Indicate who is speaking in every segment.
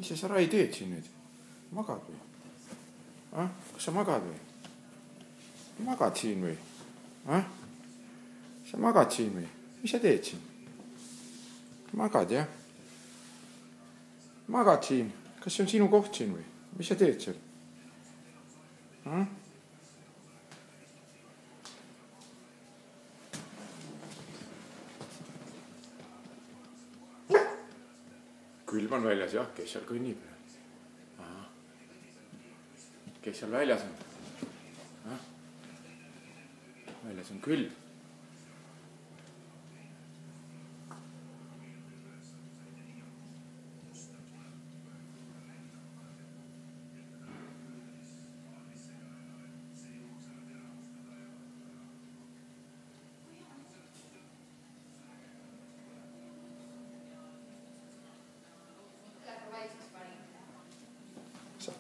Speaker 1: Mis sa Rai teed siin nüüd? Magad või? Kas sa magad või? Magad siin või? Sa magad siin või? Mis sa teed siin? Magad, jah? Magad siin? Kas see on sinu koht siin või? Mis sa teed seal? Külm on väljas, jah, kes seal kõnnib? Kes seal väljas on? Väljas on külm.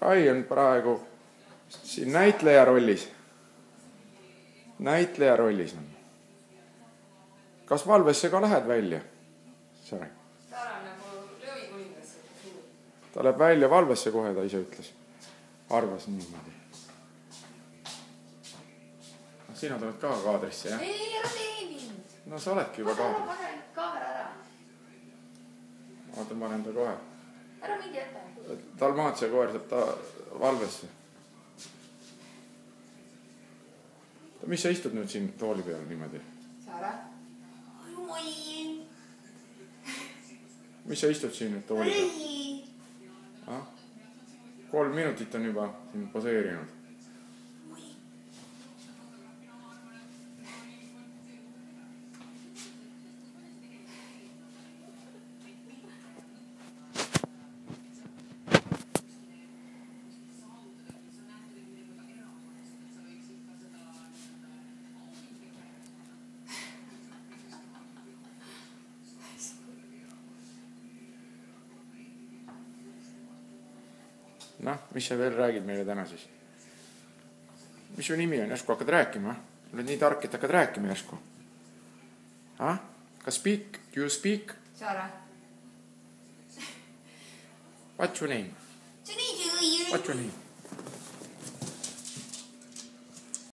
Speaker 1: Rai on praegu siin näitleja rollis. Näitleja rollis on. Kas valvesse ka lähed välja? Sari. Ta läheb välja valvesse kohe, ta ise ütles. Arvas niimoodi. Sina tuled ka kaadrisse, jah?
Speaker 2: Ei, ära tee mind.
Speaker 1: No sa oledki juba kaadris.
Speaker 2: Pane kaamera ära.
Speaker 1: Vaata, panen ta kohe.
Speaker 2: Ära mingi jätta.
Speaker 1: Dalmaatia koer saab ta valvesse. Mis sa istud nüüd siin tooli peal niimoodi?
Speaker 2: Saara?
Speaker 1: Mis sa istud siin nüüd tooli peal? 3 minutit on juba siin poseerinud. Noh, mis sa veel räägid meile täna siis? Mis su nimi on? Järsku hakkad rääkima? Oled nii tark, et hakkad rääkima järsku? Kas speak? Do you speak?
Speaker 2: Saara.
Speaker 1: What's your name? What's your name?